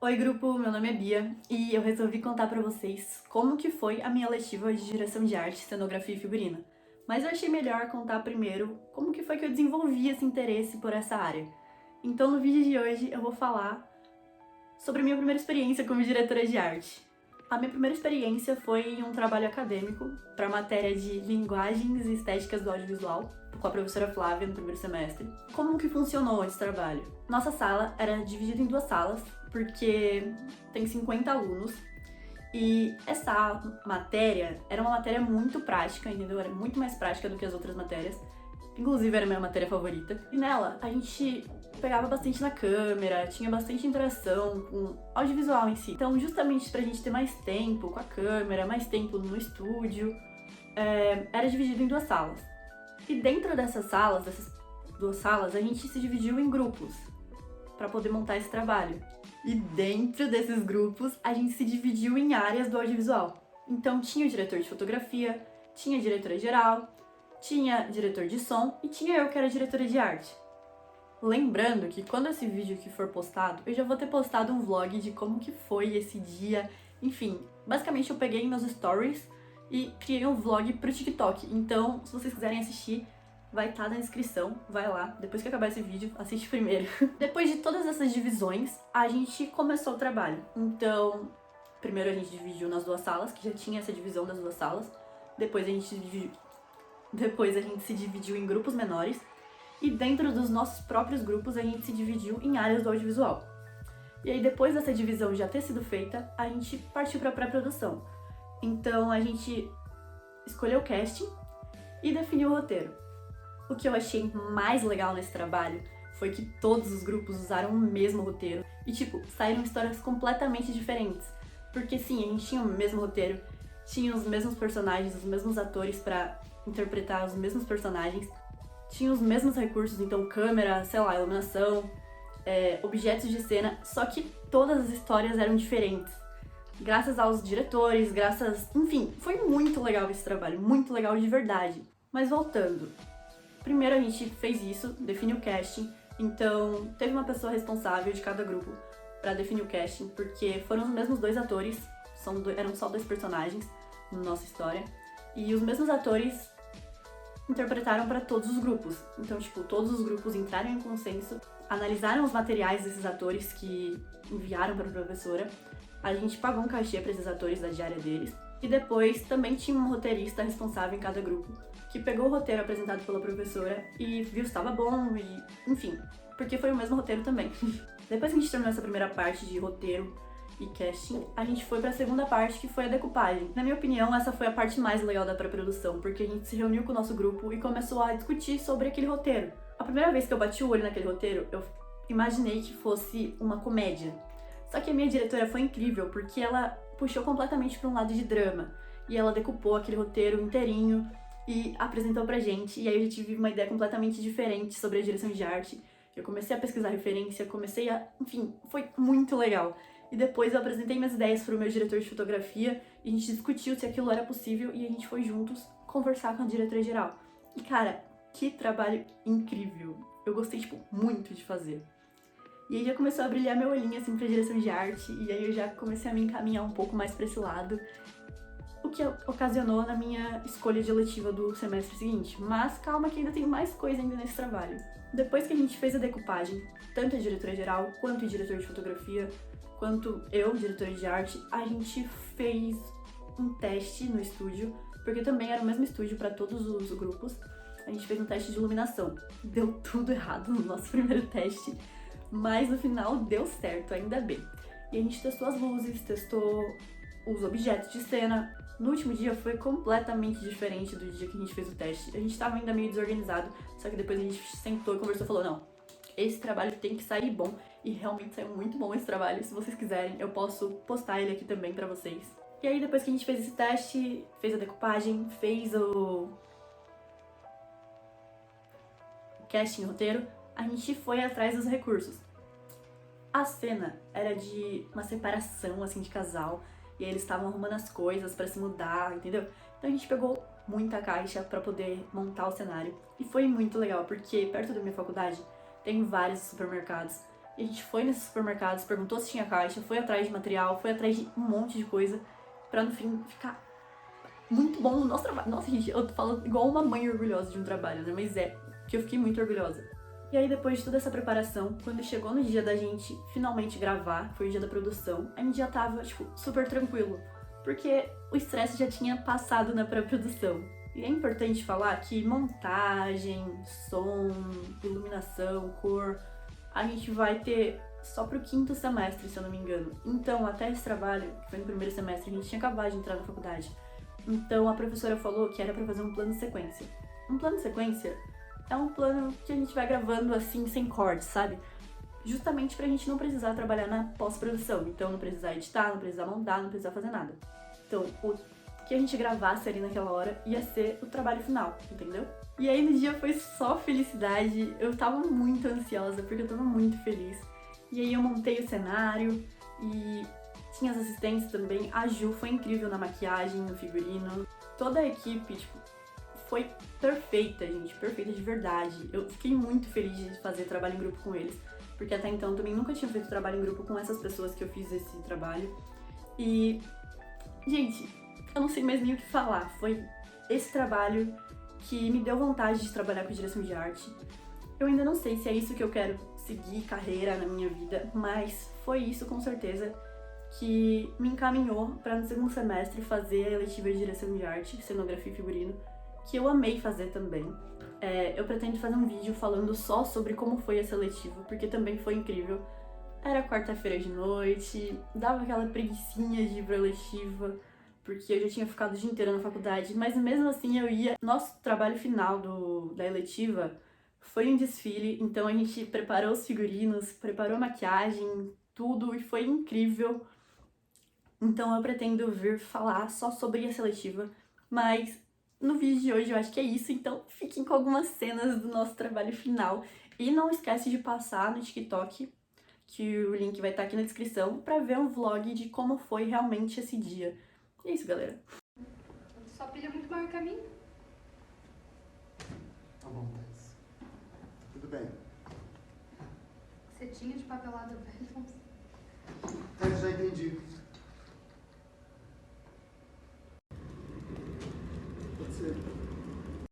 Oi grupo, meu nome é Bia e eu resolvi contar pra vocês como que foi a minha letiva de direção de arte, cenografia e figurino. Mas eu achei melhor contar primeiro como que foi que eu desenvolvi esse interesse por essa área. Então no vídeo de hoje eu vou falar sobre a minha primeira experiência como diretora de arte. A minha primeira experiência foi em um trabalho acadêmico para a matéria de Linguagens e Estéticas do Audiovisual, com a professora Flávia no primeiro semestre. Como que funcionou esse trabalho? Nossa sala era dividida em duas salas, porque tem 50 alunos, e essa matéria era uma matéria muito prática, entendeu? Era muito mais prática do que as outras matérias. Inclusive era a minha matéria favorita. E nela, a gente pegava bastante na câmera, tinha bastante interação com o audiovisual em si. Então, justamente pra gente ter mais tempo com a câmera, mais tempo no estúdio, era dividido em duas salas. E dentro dessas duas salas, a gente se dividiu em grupos para poder montar esse trabalho. E dentro desses grupos, a gente se dividiu em áreas do audiovisual. Então tinha o diretor de fotografia, tinha a diretora geral, tinha diretor de som e tinha eu que era diretora de arte. Lembrando que quando esse vídeo aqui for postado, eu já vou ter postado um vlog de como que foi esse dia. Enfim, basicamente eu peguei meus stories e criei um vlog pro TikTok. Então, se vocês quiserem assistir, vai estar na descrição, vai lá. Depois que acabar esse vídeo, assiste primeiro. Depois de todas essas divisões, a gente começou o trabalho. Então, primeiro a gente dividiu nas duas salas, que já tinha essa divisão das duas salas. Depois a gente se dividiu em grupos menores. E dentro dos nossos próprios grupos, a gente se dividiu em áreas do audiovisual. E aí, depois dessa divisão já ter sido feita, a gente partiu para a pré-produção. Então, a gente escolheu o casting e definiu o roteiro. O que eu achei mais legal nesse trabalho foi que todos os grupos usaram o mesmo roteiro e, saíram histórias completamente diferentes. Porque sim, a gente tinha o mesmo roteiro, tinha os mesmos personagens, os mesmos atores para interpretar os mesmos personagens, tinha os mesmos recursos, então câmera, sei lá, iluminação, objetos de cena, só que todas as histórias eram diferentes. Graças aos diretores, enfim, foi muito legal esse trabalho, muito legal de verdade. Mas voltando, primeiro a gente fez isso, definiu o casting, então teve uma pessoa responsável de cada grupo para definir o casting, porque foram os mesmos dois atores, eram só dois personagens na nossa história, e os mesmos atores interpretaram para todos os grupos. Então, todos os grupos entraram em consenso, analisaram os materiais desses atores que enviaram para a professora, a gente pagou um cachê para esses atores da diária deles, e depois também tinha um roteirista responsável em cada grupo, que pegou o roteiro apresentado pela professora e viu se estava bom, e enfim, porque foi o mesmo roteiro também. Depois que a gente terminou essa primeira parte de roteiro e casting, a gente foi pra segunda parte, que foi a decupagem. Na minha opinião, essa foi a parte mais legal da pré-produção, porque a gente se reuniu com o nosso grupo e começou a discutir sobre aquele roteiro. A primeira vez que eu bati o olho naquele roteiro, eu imaginei que fosse uma comédia. Só que a minha diretora foi incrível, porque ela puxou completamente para um lado de drama. E ela decupou aquele roteiro inteirinho e apresentou pra gente. E aí eu já tive uma ideia completamente diferente sobre a direção de arte. Eu comecei a pesquisar referência, enfim, foi muito legal. E depois eu apresentei minhas ideias pro meu diretor de fotografia e a gente discutiu se aquilo era possível e a gente foi juntos conversar com a diretora geral. E cara, que trabalho incrível! Eu gostei, muito de fazer. E aí já começou a brilhar meu olhinho, assim, pra direção de arte, e aí eu já comecei a me encaminhar um pouco mais pra esse lado, o que ocasionou na minha escolha de eletiva do semestre seguinte. Mas calma que ainda tem mais coisa ainda nesse trabalho. Depois que a gente fez a decupagem, tanto a diretora geral, quanto o diretor de fotografia, quanto eu, diretora de arte, a gente fez um teste no estúdio, porque também era o mesmo estúdio para todos os grupos. A gente fez um teste de iluminação. Deu tudo errado no nosso primeiro teste, mas no final deu certo, ainda bem. E a gente testou as luzes, testou os objetos de cena. No último dia foi completamente diferente do dia que a gente fez o teste. A gente tava ainda meio desorganizado, só que depois a gente sentou e conversou e falou, não, esse trabalho tem que sair bom. E realmente saiu muito bom esse trabalho. Se vocês quiserem, eu posso postar ele aqui também pra vocês. E aí depois que a gente fez esse teste, fez a decupagem, fez o casting, o roteiro, a gente foi atrás dos recursos. A cena era de uma separação, assim, de casal, e aí eles estavam arrumando as coisas pra se mudar, entendeu? Então a gente pegou muita caixa pra poder montar o cenário, e foi muito legal, porque perto da minha faculdade tem vários supermercados, E a gente foi nesses supermercados, perguntou se tinha caixa, foi atrás de material, foi atrás de um monte de coisa, pra no fim ficar muito bom no nosso trabalho. Nossa, gente, eu tô falando igual uma mãe orgulhosa de um trabalho, né? Mas que eu fiquei muito orgulhosa. E aí, depois de toda essa preparação, quando chegou no dia da gente finalmente gravar, que foi o dia da produção, a gente já tava, tipo, super tranquilo. Porque o estresse já tinha passado na pré-produção. E é importante falar que montagem, som, iluminação, cor, a gente vai ter só pro 5º semestre, se eu não me engano. Então, até esse trabalho, que foi no primeiro semestre, a gente tinha acabado de entrar na faculdade. Então, a professora falou que era pra fazer um plano de sequência. Um plano de sequência é um plano que a gente vai gravando assim, sem cortes, sabe? Justamente pra gente não precisar trabalhar na pós-produção. Então, não precisar editar, não precisar montar, não precisar fazer nada. Então, o que a gente gravasse ali naquela hora ia ser o trabalho final, entendeu? E aí, no dia foi só felicidade. Eu tava muito ansiosa, porque eu tava muito feliz. E aí, eu montei o cenário e tinha as assistentes também. A Ju foi incrível na maquiagem, no figurino. Toda a equipe, tipo, foi perfeita, gente, perfeita de verdade. Eu fiquei muito feliz de fazer trabalho em grupo com eles, porque até então eu também nunca tinha feito trabalho em grupo com essas pessoas que eu fiz esse trabalho. E, gente, eu não sei mais nem o que falar. Foi esse trabalho que me deu vontade de trabalhar com direção de arte. Eu ainda não sei se é isso que eu quero seguir carreira na minha vida, mas foi isso com certeza que me encaminhou para no 2º semestre fazer a eletiva de direção de arte, cenografia e figurino, que eu amei fazer também. Eu pretendo fazer um vídeo falando só sobre como foi a seletiva, porque também foi incrível. Era quarta-feira de noite, dava aquela preguicinha de ir pra eletiva, porque eu já tinha ficado o dia inteiro na faculdade, mas mesmo assim eu ia. Nosso trabalho final da eletiva foi um desfile, então a gente preparou os figurinos, preparou a maquiagem, tudo, e foi incrível. Então eu pretendo vir falar só sobre a seletiva, mas no vídeo de hoje eu acho que é isso, então fiquem com algumas cenas do nosso trabalho final. E não esquece de passar no TikTok, que o link vai estar aqui na descrição, pra ver um vlog de como foi realmente esse dia. E é isso, galera. Sua pilha é muito maior que a minha. Tá bom, Thais. Tudo bem. Cetinha de papelada velha. Thais, já entendi.